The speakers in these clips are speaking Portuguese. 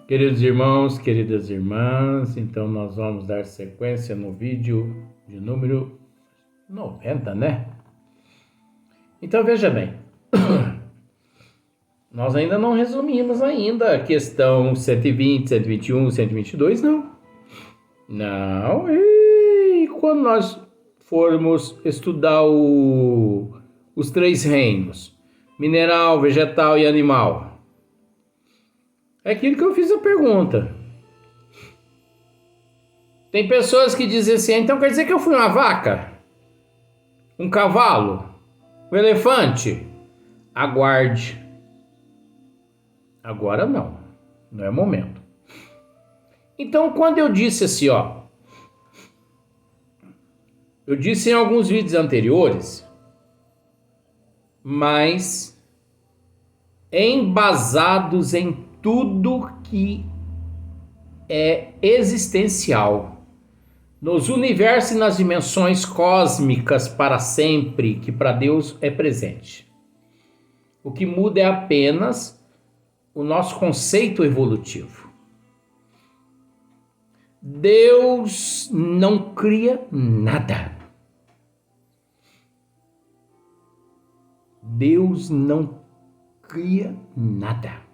Queridos irmãos, queridas irmãs, então nós vamos dar sequência no vídeo de número 90, né? Então veja bem, nós ainda não resumimos ainda a questão 120, 121, 122, não. Não, e quando nós formos estudar os três reinos, mineral, vegetal e animal, é aquilo que eu fiz a pergunta. Tem pessoas que dizem assim, então quer dizer que eu fui uma vaca? Um cavalo? Um elefante? Aguarde. Agora não. Não é momento. Então quando eu disse assim, eu disse em alguns vídeos anteriores, mas embasados em tudo que é existencial, nos universos e nas dimensões cósmicas para sempre, que para Deus é presente. O que muda é apenas o nosso conceito evolutivo. Deus não cria nada. Deus não cria nada.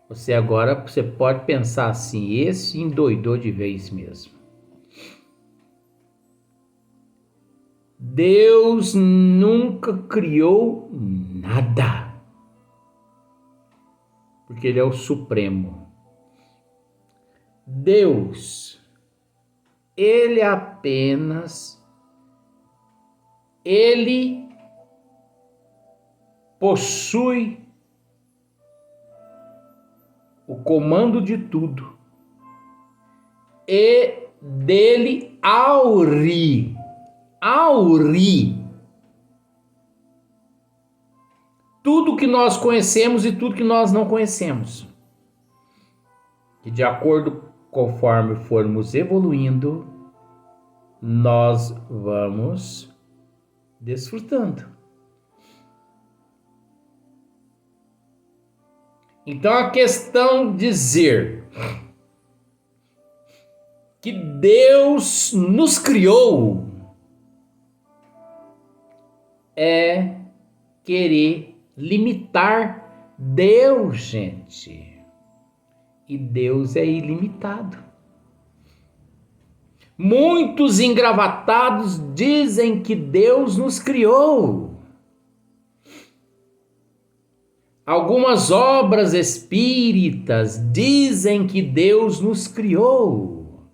Você pode pensar assim, esse endoidou de vez mesmo. Deus nunca criou nada, porque Ele é o Supremo. Deus, Ele possui o comando de tudo, e dele auri tudo que nós conhecemos e tudo que nós não conhecemos. E de acordo conforme formos evoluindo, nós vamos desfrutando. Então a questão de dizer que Deus nos criou é querer limitar Deus, gente. E Deus é ilimitado. Muitos engravatados dizem que Deus nos criou. Algumas obras espíritas dizem que Deus nos criou.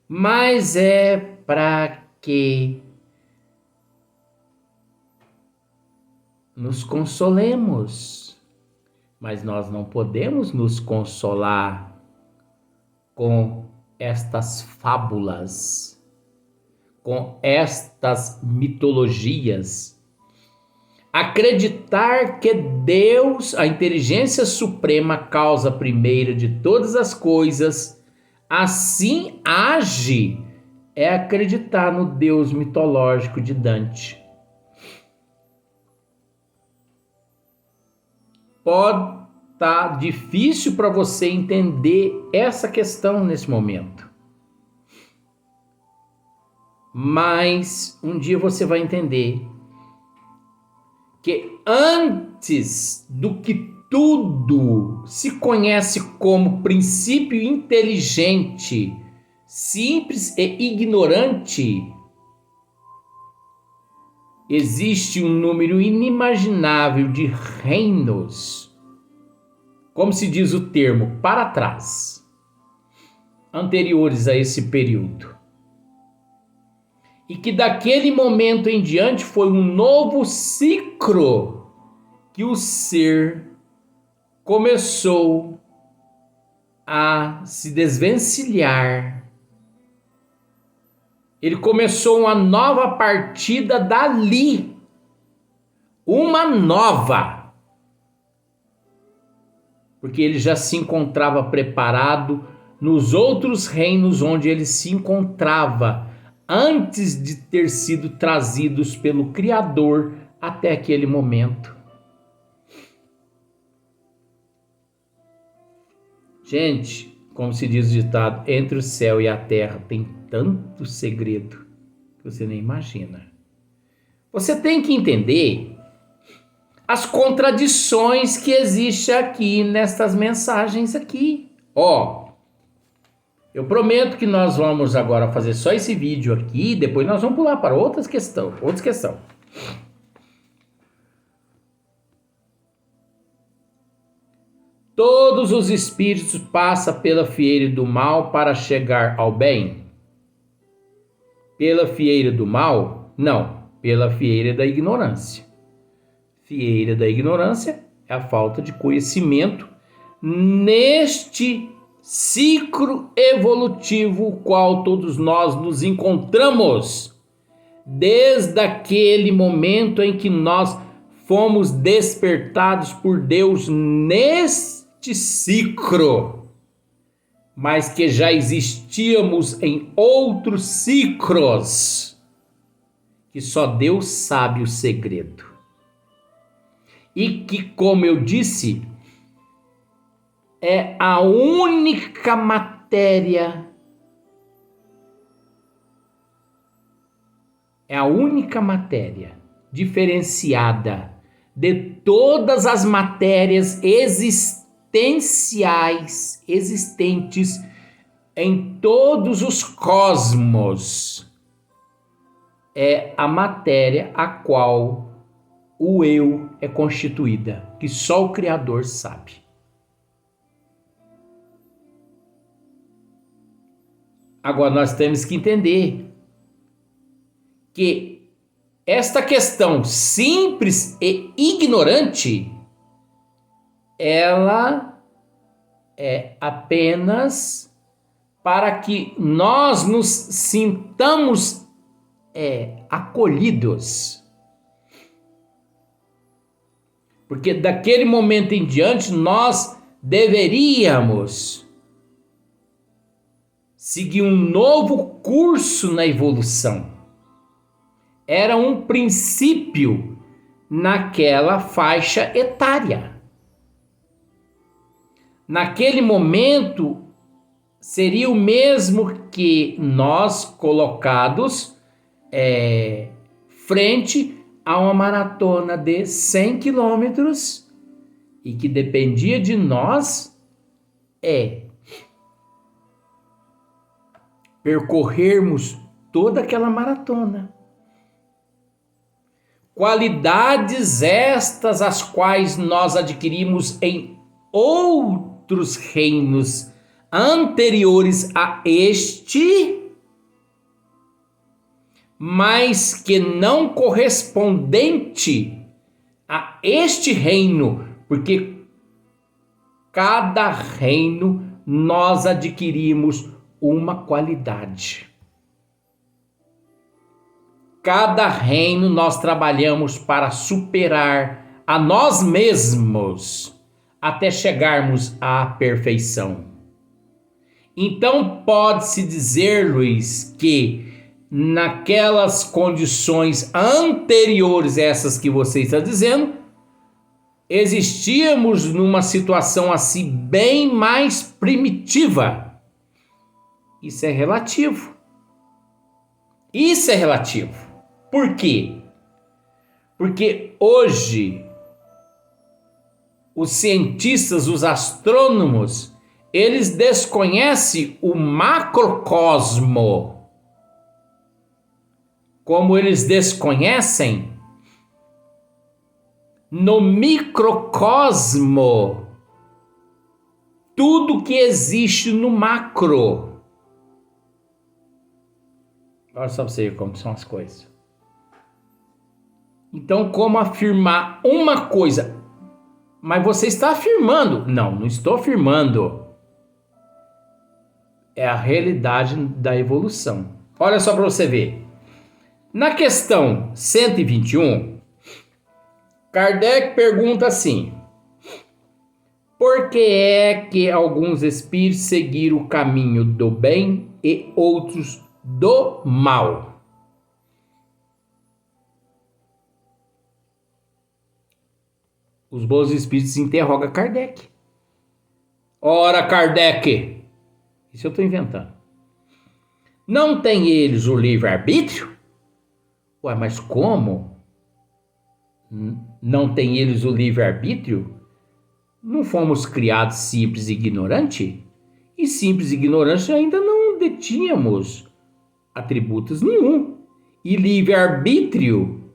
Mas é para que nos consolemos. Mas nós não podemos nos consolar com estas fábulas, com estas mitologias. Acreditar que Deus, a inteligência suprema, causa primeira de todas as coisas, assim age, é acreditar no Deus mitológico de Dante. Pode estar difícil para você entender essa questão nesse momento. Mas um dia você vai entender que antes do que tudo se conhece como princípio inteligente, simples e ignorante, existe um número inimaginável de reinos, como se diz o termo, para trás, anteriores a esse período. E que daquele momento em diante foi um novo ciclo que o ser começou a se desvencilhar. Ele começou uma nova partida dali. Uma nova. Porque ele já se encontrava preparado nos outros reinos onde ele se encontrava antes de ter sido trazidos pelo Criador até aquele momento. Gente, como se diz o ditado, entre o céu e a terra tem tanto segredo que você nem imagina. Você tem que entender as contradições que existem aqui nestas mensagens aqui. Eu prometo que nós vamos agora fazer só esse vídeo aqui, depois nós vamos pular para outra questão. Todos os espíritos passam pela fieira do mal para chegar ao bem? Pela fieira do mal? Não, pela fieira da ignorância. Fieira da ignorância é a falta de conhecimento neste ciclo evolutivo qual todos nós nos encontramos, desde aquele momento em que nós fomos despertados por Deus neste ciclo, mas que já existíamos em outros ciclos, que só Deus sabe o segredo. E que, como eu disse, é a única matéria, diferenciada de todas as matérias existentes em todos os cosmos. É a matéria a qual o eu é constituída, que só o Criador sabe. Agora nós temos que entender que esta questão simples e ignorante, ela é apenas para que nós nos sintamos acolhidos. Porque daquele momento em diante nós deveríamos seguir um novo curso na evolução. Era um princípio naquela faixa etária. Naquele momento, seria o mesmo que nós colocados frente a uma maratona de 100 quilômetros e que dependia de nós percorrermos toda aquela maratona. Qualidades estas as quais nós adquirimos em outros reinos anteriores a este, mas que não correspondente a este reino, porque cada reino nós adquirimos uma qualidade. Cada reino nós trabalhamos para superar a nós mesmos até chegarmos à perfeição. Então pode-se dizer, Luiz, que naquelas condições anteriores a essas que você está dizendo, existíamos numa situação assim bem mais primitiva. Isso é relativo. Por quê? Porque hoje os cientistas, os astrônomos, eles desconhecem o macrocosmo, como eles desconhecem no microcosmo tudo que existe no macro. Olha só para você ver como são as coisas. Então, como afirmar uma coisa? Mas você está afirmando. Não estou afirmando. É a realidade da evolução. Olha só para você ver. Na questão 121, Kardec pergunta assim: por que é que alguns espíritos seguiram o caminho do bem e outros do mal? Os bons espíritos interrogam Kardec. Ora, Kardec, isso eu estou inventando. Não tem eles o livre-arbítrio? Ué, mas como? Não tem eles o livre-arbítrio? Não fomos criados simples e ignorantes? E simples e ignorantes ainda não detínhamos atributos nenhum. E livre-arbítrio,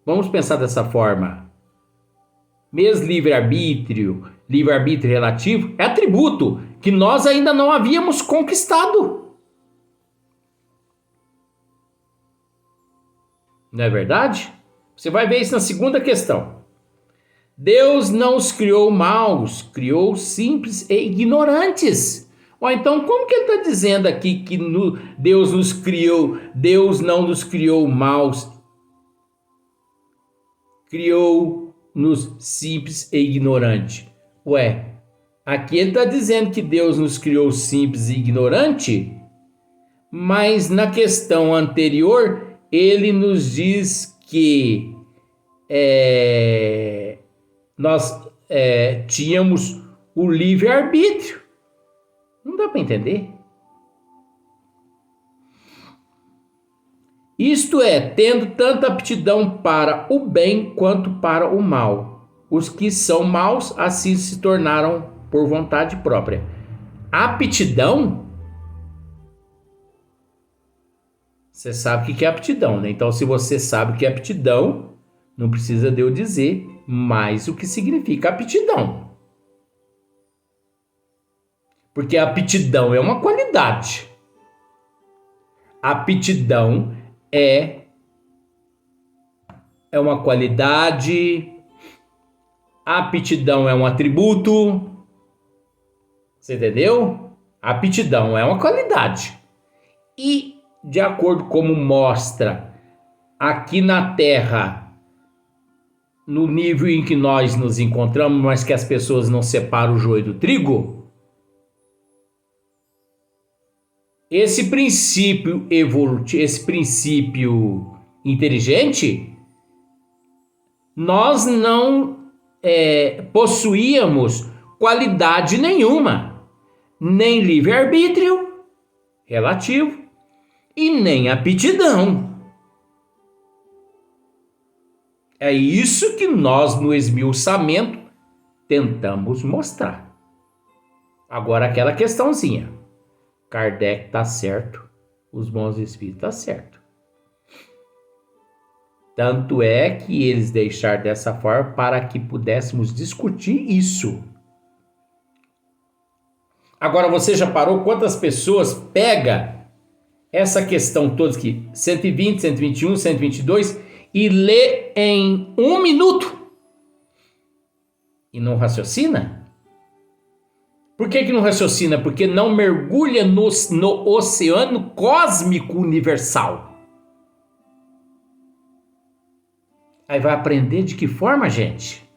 vamos pensar dessa forma. Mesmo livre-arbítrio relativo, é atributo que nós ainda não havíamos conquistado. Não é verdade? Você vai ver isso na segunda questão. Deus não os criou maus, criou simples e ignorantes. Ou então, como que ele está dizendo aqui que Deus nos criou, Deus não nos criou maus, criou-nos simples e ignorantes? Ué, aqui ele está dizendo que Deus nos criou simples e ignorante, mas na questão anterior ele nos diz que nós tínhamos o livre-arbítrio. Não dá para entender. Isto é, tendo tanta aptidão para o bem quanto para o mal. Os que são maus assim se tornaram por vontade própria. Aptidão? Você sabe o que é aptidão, né? Então, se você sabe o que é aptidão, não precisa de eu dizer mais o que significa aptidão. Porque a aptidão é uma qualidade. A aptidão é uma qualidade. A aptidão é um atributo. Você entendeu? A aptidão é uma qualidade. E, de acordo como mostra aqui na Terra, no nível em que nós nos encontramos, mas que as pessoas não separam o joio do trigo, esse princípio evolutivo, esse princípio inteligente, nós não possuíamos qualidade nenhuma, nem livre-arbítrio relativo e nem aptidão. É isso que nós no esmiuçamento tentamos mostrar. Agora aquela questãozinha. Kardec está certo, os bons espíritos estão certo. Tanto é que eles deixaram dessa forma para que pudéssemos discutir isso. Agora você já parou quantas pessoas pega essa questão toda aqui, 120, 121, 122 e lê em 1 minuto e não raciocina? Por que não raciocina? Porque não mergulha no oceano cósmico universal. Aí vai aprender de que forma, gente?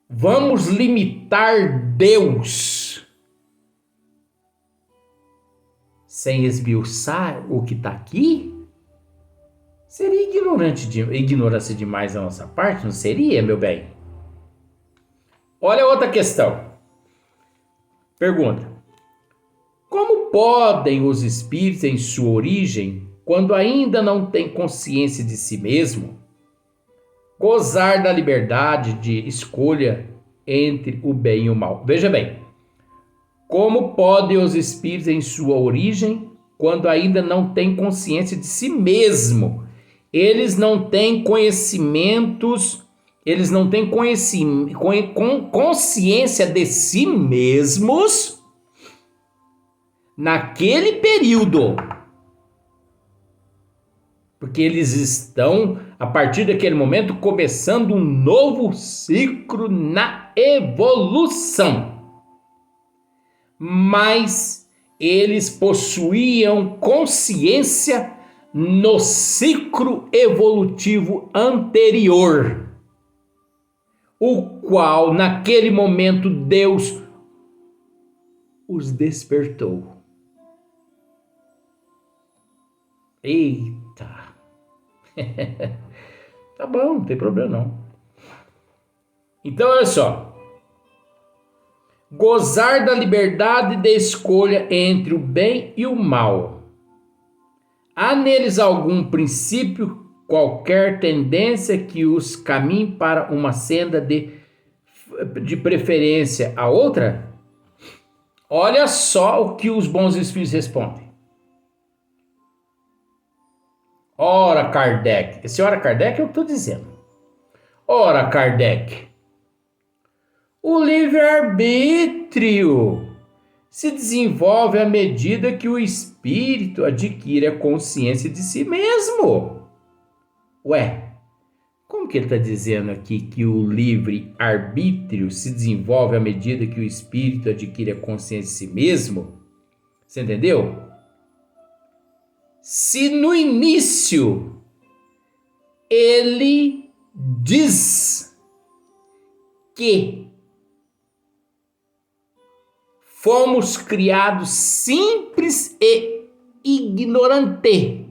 Vamos limitar Deus sem esmiuçar o que está aqui? Seria ignorância demais da nossa parte, não seria, meu bem? Olha outra questão. Pergunta: como podem os espíritos em sua origem, quando ainda não têm consciência de si mesmo, gozar da liberdade de escolha entre o bem e o mal? Veja bem, como podem os espíritos em sua origem, quando ainda não têm consciência de si mesmo? Eles não têm conhecimentos, eles não têm consciência de si mesmos naquele período. Porque eles estão, a partir daquele momento, começando um novo ciclo na evolução. Mas eles possuíam consciência no ciclo evolutivo anterior, o qual, naquele momento, Deus os despertou. Eita! Tá bom, não tem problema não. Então, olha só. gozar da liberdade de escolha entre o bem e o mal. Há neles algum princípio, qualquer tendência que os caminhe para uma senda de preferência a outra? Olha só o que os bons espíritos respondem. Ora, Kardec. Esse ora, Kardec é o que eu estou dizendo. Ora, Kardec. O livre-arbítrio se desenvolve à medida que o espírito adquire a consciência de si mesmo. Ué, como que ele está dizendo aqui que o livre-arbítrio se desenvolve à medida que o espírito adquire a consciência de si mesmo? Você entendeu? Se no início ele diz que fomos criados simples e ignorante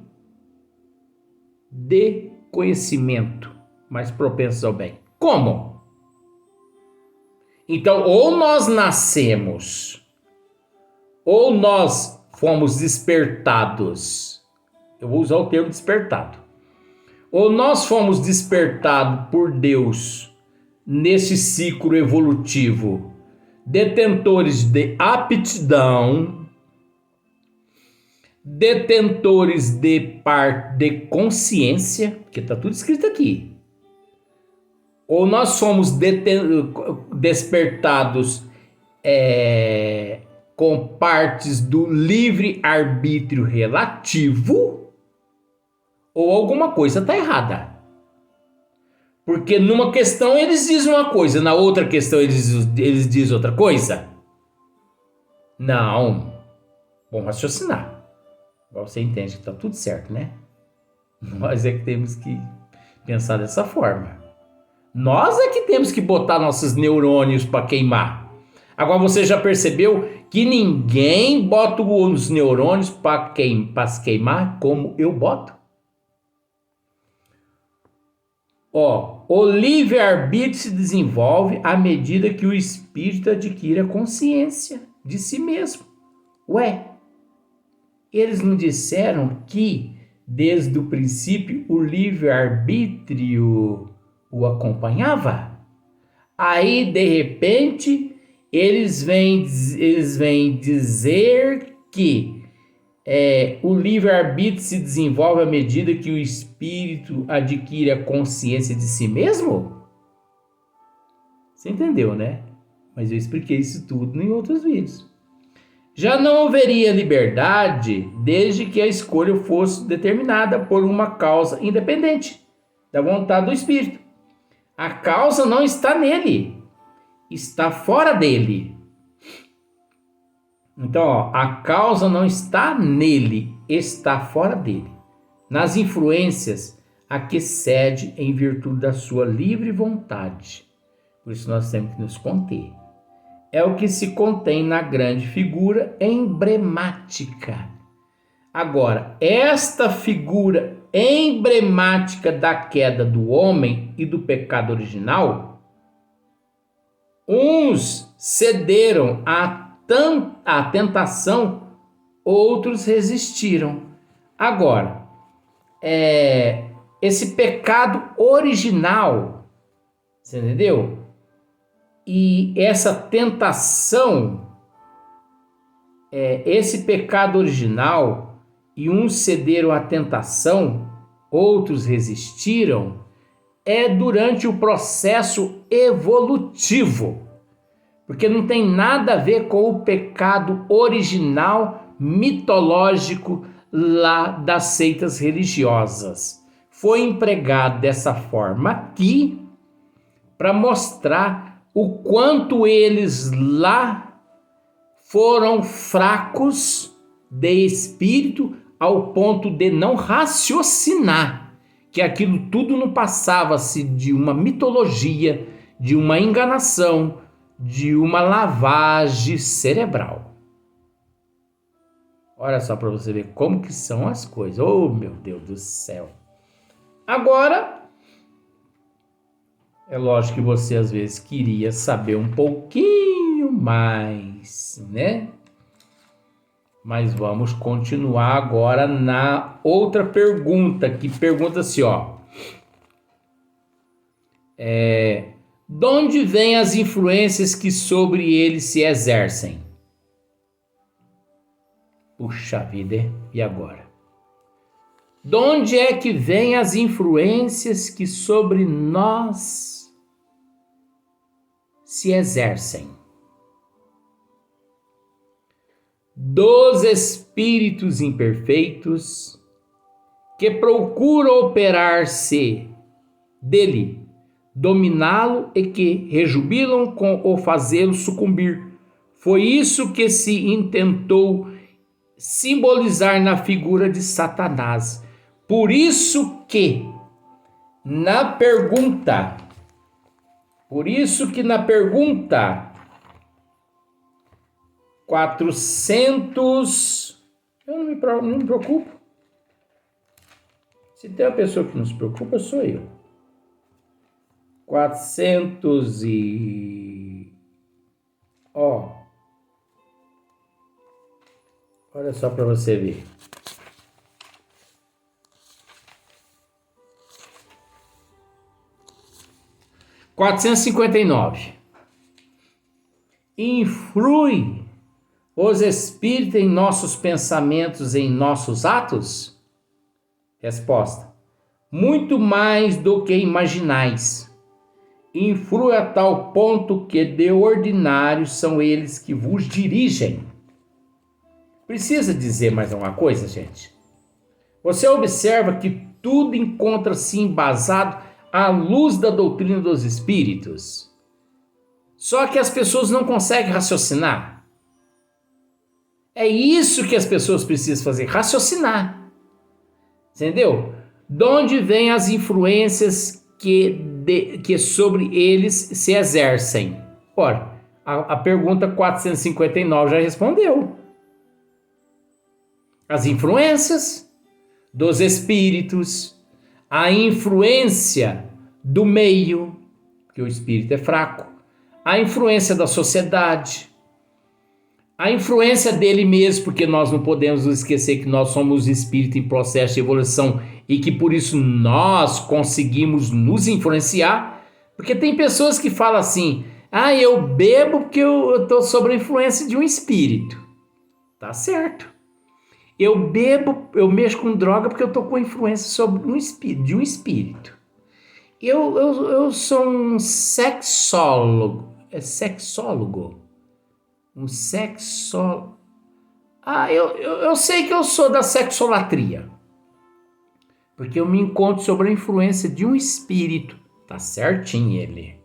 de conhecimento, mas propensos ao bem. Como? Então, ou nós nascemos, ou nós fomos despertados. Eu vou usar o termo despertado. Ou nós fomos despertados por Deus nesse ciclo evolutivo, detentores de aptidão, detentores de consciência, porque está tudo escrito aqui. Ou nós somos despertados com partes do livre-arbítrio relativo, ou alguma coisa está errada. Porque numa questão eles dizem uma coisa, na outra questão eles dizem outra coisa. Não. Vamos raciocinar. Agora você entende que está tudo certo, né? Nós é que temos que pensar dessa forma. Nós é que temos que botar nossos neurônios para queimar. Agora você já percebeu que ninguém bota os neurônios para se queimar como eu boto? O livre-arbítrio se desenvolve à medida que o espírito adquire a consciência de si mesmo. Ué, eles não disseram que desde o princípio o livre-arbítrio o acompanhava? Aí, de repente, eles vêm dizer que o livre-arbítrio se desenvolve à medida que o espírito adquire a consciência de si mesmo? Você entendeu, né? Mas eu expliquei isso tudo em outros vídeos. Já não haveria liberdade desde que a escolha fosse determinada por uma causa independente da vontade do espírito. A causa não está nele, está fora dele. Então, a causa não está nele, está fora dele. Nas influências a que cede em virtude da sua livre vontade. Por isso nós temos que nos conter. É o que se contém na grande figura emblemática. Agora, esta figura emblemática da queda do homem e do pecado original, uns cederam à tentação, outros resistiram. Agora, esse pecado original, você entendeu? E essa tentação, esse pecado original, e uns cederam à tentação, outros resistiram, durante o processo evolutivo. Porque não tem nada a ver com o pecado original mitológico lá das seitas religiosas. Foi empregado dessa forma aqui para mostrar o quanto eles lá foram fracos de espírito ao ponto de não raciocinar que aquilo tudo não passava-se de uma mitologia, de uma enganação, de uma lavagem cerebral. Olha só para você ver como que são as coisas. Oh, meu Deus do céu. Agora, é lógico que você às vezes queria saber um pouquinho mais, né? Mas vamos continuar agora na outra pergunta, que pergunta assim, ó. De onde vêm as influências que sobre ele se exercem? Puxa vida, e agora? De onde é que vêm as influências que sobre nós se exercem? Dos espíritos imperfeitos que procuram operar-se dele, dominá-lo e que rejubilam com o fazê-lo sucumbir. Foi isso que se intentou simbolizar na figura de Satanás. Por isso que na pergunta 400, eu não me preocupo. Se tem uma pessoa que não se preocupa, sou eu. 400 e... olha só para você ver. (459) Influi os espíritos em nossos pensamentos, em nossos atos? Resposta: muito mais do que imaginais. Influi a tal ponto que de ordinário são eles que vos dirigem. Precisa dizer mais alguma coisa, gente? Você observa que tudo encontra-se embasado à luz da doutrina dos espíritos. Só que as pessoas não conseguem raciocinar. É isso que as pessoas precisam fazer, raciocinar. Entendeu? De onde vêm as influências que sobre eles se exercem? Ora, a pergunta 459 já respondeu. As influências dos espíritos, a influência do meio, porque o espírito é fraco, a influência da sociedade, a influência dele mesmo, porque nós não podemos esquecer que nós somos espírito em processo de evolução e que por isso nós conseguimos nos influenciar, porque tem pessoas que falam assim, eu bebo porque eu estou sob a influência de um espírito. Tá certo. Eu bebo, eu mexo com droga porque eu estou com influência sobre de um espírito. Eu sou um sexólogo. É sexólogo? Um sexólogo. Eu sei que eu sou da sexolatria. Porque eu me encontro sob a influência de um espírito. Tá certinho ele.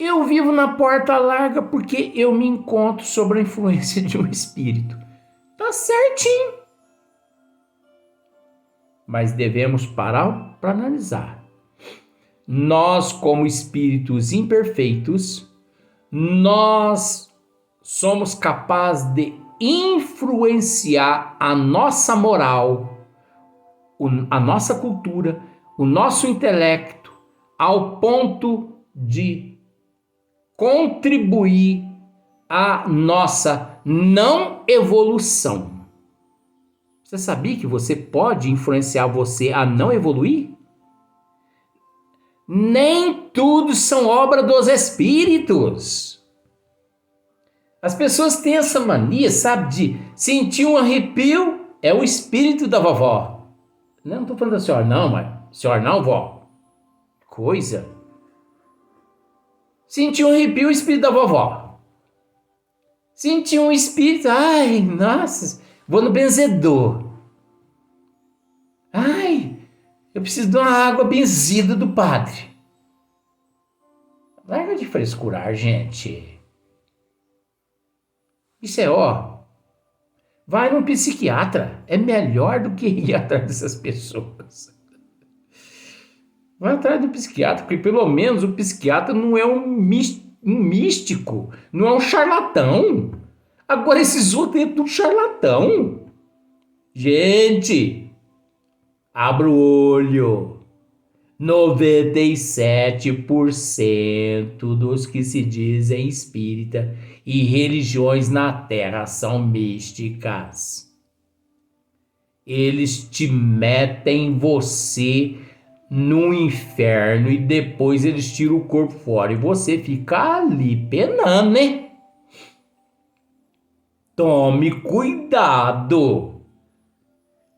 Eu vivo na porta larga porque eu me encontro sob a influência de um espírito. Tá certinho. Mas devemos parar para analisar. Nós, como espíritos imperfeitos, nós somos capazes de influenciar a nossa moral, a nossa cultura, o nosso intelecto, ao ponto de contribuir à nossa não evolução. Você sabia que você pode influenciar você a não evoluir? Nem tudo são obra dos espíritos. As pessoas têm essa mania, sabe, de sentir um arrepio, é o espírito da vovó. Não estou falando da senhora não, mas senhora não, vó. Coisa. Sentir um arrepio, o espírito da vovó. Sentir um espírito, nossa, vou no benzedor. Eu preciso de uma água benzida do padre. Larga de frescurar, gente. Isso vai num psiquiatra. É melhor do que ir atrás dessas pessoas. Vai atrás do psiquiatra, porque pelo menos o psiquiatra não é um místico, não é um charlatão. Agora esses outros é tudo charlatão. Gente, abra o olho. 97% dos que se dizem espírita e religiões na Terra são místicas. Eles te metem você no inferno e depois eles tiram o corpo fora e você fica ali penando, né? Tome cuidado.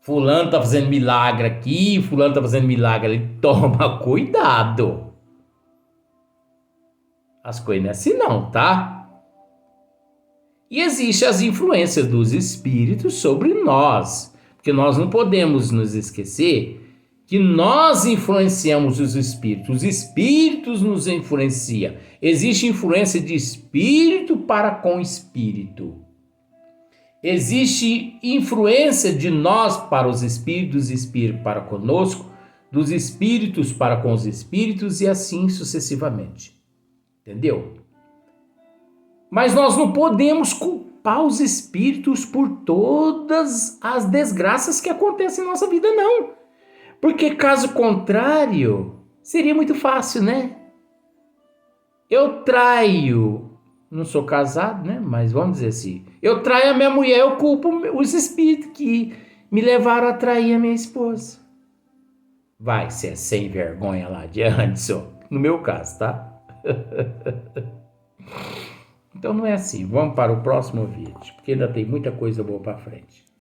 Fulano tá fazendo milagre aqui, fulano tá fazendo milagre ali. Toma cuidado. As coisas não é assim não, tá? E existem as influências dos espíritos sobre nós. Porque nós não podemos nos esquecer que nós influenciamos os espíritos nos influenciam. Existe influência de espírito para com espírito. Existe influência de nós para os espíritos, espírito para conosco, dos espíritos para com os espíritos e assim sucessivamente. Entendeu? Mas nós não podemos culpar os espíritos por todas as desgraças que acontecem em nossa vida, não. Porque caso contrário, seria muito fácil, né? Eu traio, não sou casado, né? Mas vamos dizer assim, eu traio a minha mulher, eu culpo os espíritos que me levaram a trair a minha esposa. Vai ser sem vergonha lá de Anderson, no meu caso, tá? Então não é assim. Vamos para o próximo vídeo, porque ainda tem muita coisa boa para frente.